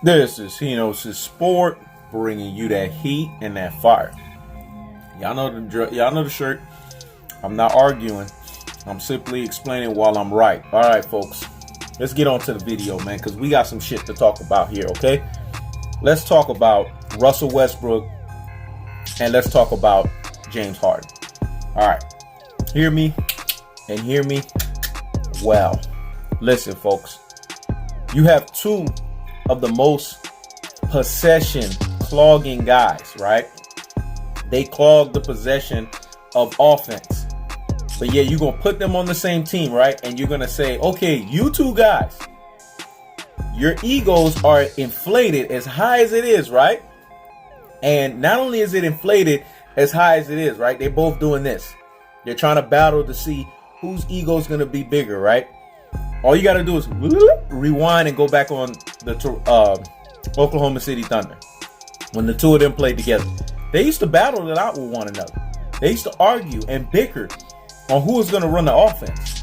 This is Henos' Sport, bringing you that heat and that fire. Y'all know the shirt. I'm not arguing. I'm simply explaining while I'm right. All right, folks. Let's get on to the video, man, because we got some shit to talk about here, okay? Let's talk about Russell Westbrook, and let's talk about James Harden. All right. Hear me and hear me well. Listen, folks. You have two of the most possession clogging guys, right? They clog the possession of offense. But yeah, you're going to put them on the same team, right? And you're going to say, okay, you two guys, your egos are inflated as high as it is, right? And not only is it inflated as high as it is, right? They're both doing this. They're trying to battle to see whose ego is going to be bigger, right? All you got to do is rewind and go back on the Oklahoma City Thunder when the two of them played together. They used to battle it out with one another. They used to argue and bicker on who was going to run the offense.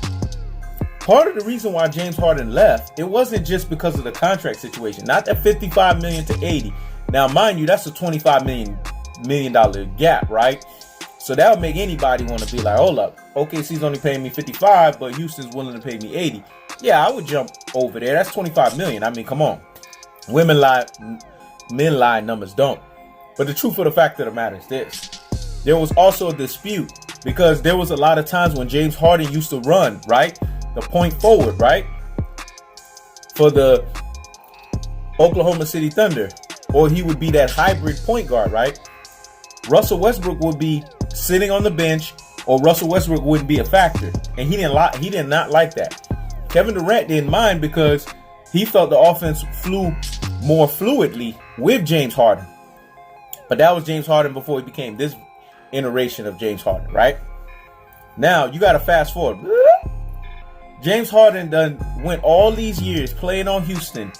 Part of the reason why James Harden left, it wasn't just because of the contract situation. Not that $55 million to $80. Now, mind you, that's a $25 million gap, right? So that would make anybody want to be like, hold up, OKC's only paying me 55, but Houston's willing to pay me 80. Yeah, I would jump over there. That's 25 million. I mean, come on. Women lie, men lie, numbers don't. But the truth of the fact of the matter is this. There was also a dispute because there was a lot of times when James Harden used to run, right? The point forward, right? For the Oklahoma City Thunder. Or he would be that hybrid point guard, right? Russell Westbrook would be sitting on the bench, or Russell Westbrook wouldn't be a factor. And he did not like that. Kevin Durant didn't mind because he felt the offense flew more fluidly with James Harden. But that was James Harden before he became this iteration of James Harden, right? Now, you got to fast forward. James Harden done went all these years playing on Houston.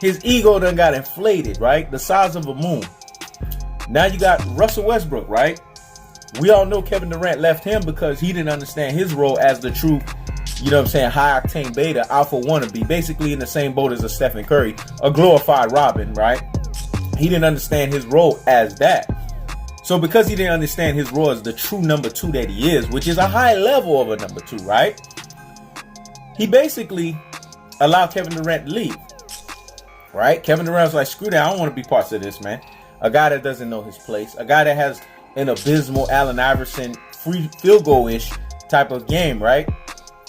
His ego done got inflated, right? The size of a moon. Now you got Russell Westbrook, right? We all know Kevin Durant left him because he didn't understand his role as the true, you know what I'm saying, high-octane beta, alpha wannabe, basically in the same boat as a Stephen Curry, a glorified Robin, right? He didn't understand his role as that. So because he didn't understand his role as the true number two that he is, which is a high level of a number two, right? He basically allowed Kevin Durant to leave, right? Kevin Durant was like, screw that, I don't want to be parts of this, man. A guy that doesn't know his place, a guy that has an abysmal Allen Iverson free field goal-ish type of game, right?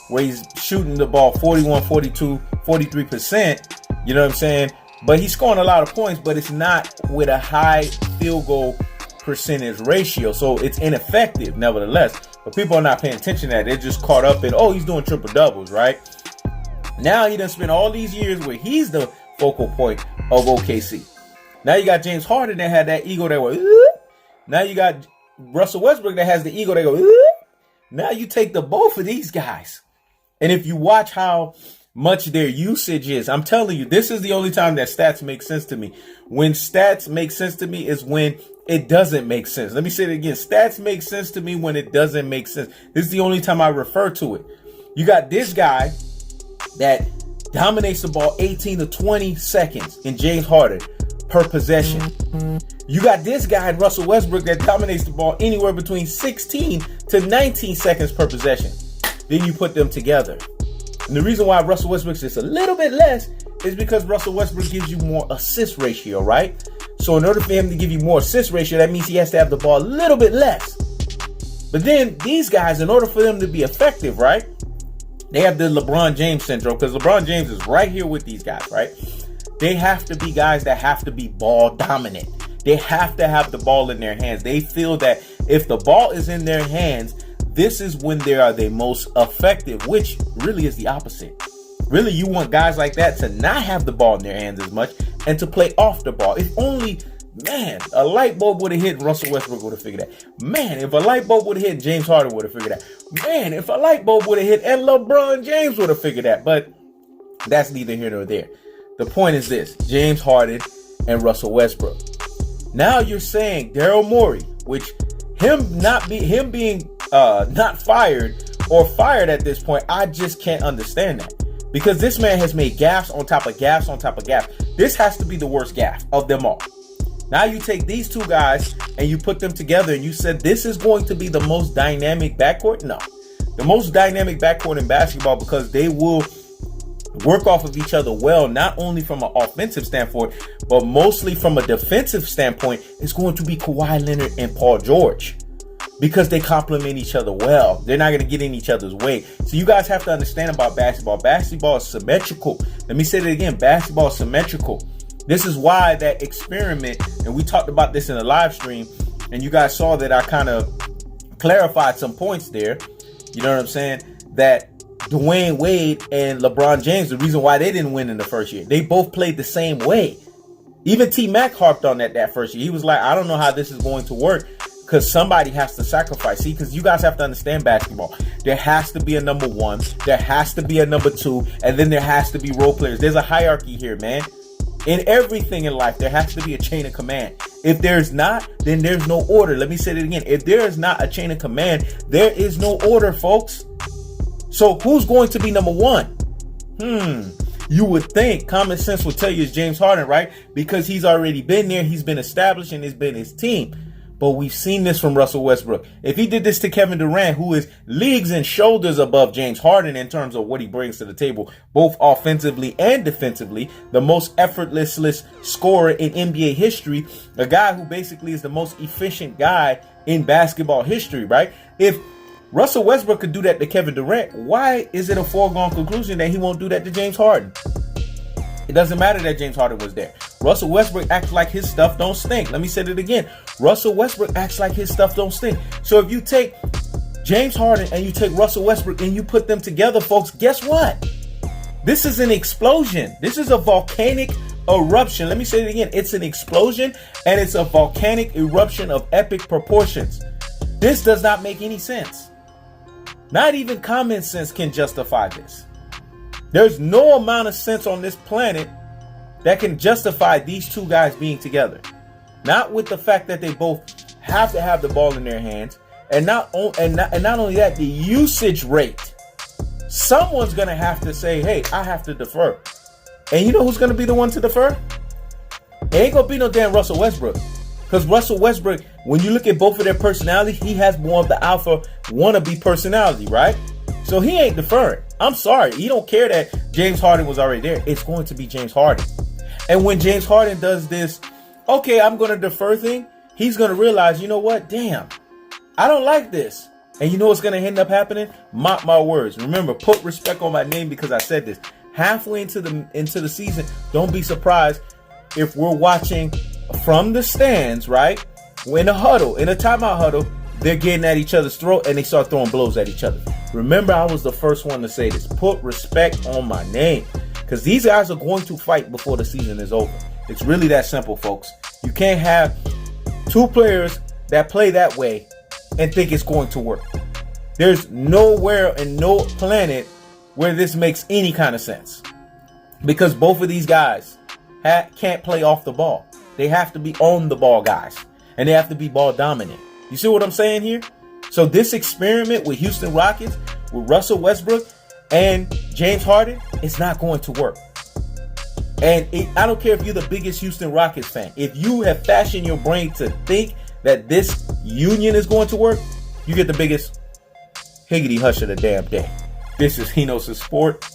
Where he's shooting the ball 41, 42, 43%, you know what I'm saying? But he's scoring a lot of points, but it's not with a high field goal percentage ratio. So it's ineffective nevertheless. But people are not paying attention to that. They're just caught up in, oh, he's doing triple doubles, right? Now he done spent all these years where he's the focal point of OKC. Now you got James Harden that had that ego that was, now you got Russell Westbrook that has the ego that goes, now you take the both of these guys. And if you watch how much their usage is, I'm telling you, this is the only time that stats make sense to me. When stats make sense to me is when it doesn't make sense. Let me say it again. Stats make sense to me when it doesn't make sense. This is the only time I refer to it. You got this guy that dominates the ball 18 to 20 seconds in James Harden per possession. You got this guy, Russell Westbrook, that dominates the ball anywhere between 16 to 19 seconds per possession. Then you put them together. And the reason why Russell Westbrook is a little bit less is because Russell Westbrook gives you more assist ratio, right? So in order for him to give you more assist ratio, that means he has to have the ball a little bit less. But then these guys, in order for them to be effective, right? They have the LeBron James syndrome because LeBron James is right here with these guys, right? They have to be guys that have to be ball dominant. They have to have the ball in their hands. They feel that if the ball is in their hands, this is when they are the most effective, which really is the opposite. Really, you want guys like that to not have the ball in their hands as much and to play off the ball. If only, man, a light bulb would have hit, Russell Westbrook would have figured that. Man, if a light bulb would have hit, James Harden would have figured that. Man, if a light bulb would have hit, and LeBron James would have figured that. But that's neither here nor there. The point is this: James Harden and Russell Westbrook. Now you're saying Daryl Morey, which him being not fired or fired at this point, I just can't understand that. Because this man has made gaffes on top of gaffes on top of gaffes. This has to be the worst gaffe of them all. Now you take these two guys and you put them together and you said this is going to be the most dynamic backcourt? No. The most dynamic backcourt in basketball, because they will work off of each other well, not only from an offensive standpoint, but mostly from a defensive standpoint, is going to be Kawhi Leonard and Paul George, because they complement each other well. They're not going to get in each other's way. So you guys have to understand about basketball. Basketball is symmetrical. Let me say that again. Basketball is symmetrical. This is why that experiment, and we talked about this in a live stream, and you guys saw that I kind of clarified some points there. You know what I'm saying? That Dwayne Wade and LeBron James, the reason why they didn't win in the first year, they both played the same way. Even T-Mac harped on that first year. He was like, I don't know how this is going to work, because somebody has to sacrifice. See, because you guys have to understand basketball. There has to be a number one. There has to be a number two. And then there has to be role players. There's a hierarchy here, man. In everything in life, there has to be a chain of command. If there's not, then there's no order. Let me say it again. If there is not a chain of command, there is no order, folks. So who's going to be number one? You would think common sense would tell you it's James Harden, right? Because he's already been there. He's been established and it's been his team. But we've seen this from Russell Westbrook. If he did this to Kevin Durant, who is leagues and shoulders above James Harden in terms of what he brings to the table, both offensively and defensively, the most effortless scorer in NBA history, a guy who basically is the most efficient guy in basketball history, right? If Russell Westbrook could do that to Kevin Durant, why is it a foregone conclusion that he won't do that to James Harden? It doesn't matter that James Harden was there. Russell Westbrook acts like his stuff don't stink. Let me say it again. Russell Westbrook acts like his stuff don't stink. So if you take James Harden and you take Russell Westbrook and you put them together, folks, guess what? This is an explosion. This is a volcanic eruption. Let me say it again. It's an explosion, and it's a volcanic eruption of epic proportions. This does not make any sense. Not even common sense can justify this. There's no amount of sense on this planet that can justify these two guys being together. Not with the fact that they both have to have the ball in their hands, and not only that, the usage rate. Someone's gonna have to say, "Hey, I have to defer," and you know who's gonna be the one to defer? It ain't gonna be no damn Russell Westbrook, because Russell Westbrook, when you look at both of their personalities, he has more of the alpha wannabe personality, right? So he ain't deferring. I'm sorry, he don't care that James Harden was already there. It's going to be James Harden. And when James Harden does this, okay, I'm going to defer thing, he's going to realize, you know what? Damn, I don't like this. And you know what's going to end up happening? Mark my words. Remember, put respect on my name because I said this. Halfway into the season, don't be surprised if we're watching from the stands, right? In a huddle, in a timeout huddle, they're getting at each other's throat and they start throwing blows at each other. Remember, I was the first one to say this. Put respect on my name, because these guys are going to fight before the season is over. It's really that simple, folks. You can't have two players that play that way and think it's going to work. There's nowhere and no planet where this makes any kind of sense, because both of these guys can't play off the ball. They have to be on the ball guys, and they have to be ball dominant. You see what I'm saying here? So this experiment with Houston Rockets, with Russell Westbrook and James Harden, it's not going to work. And I don't care if you're the biggest Houston Rockets fan. If you have fashioned your brain to think that this union is going to work, you get the biggest higgity hush of the damn day. This is Hinos' Sport.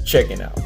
Checking out.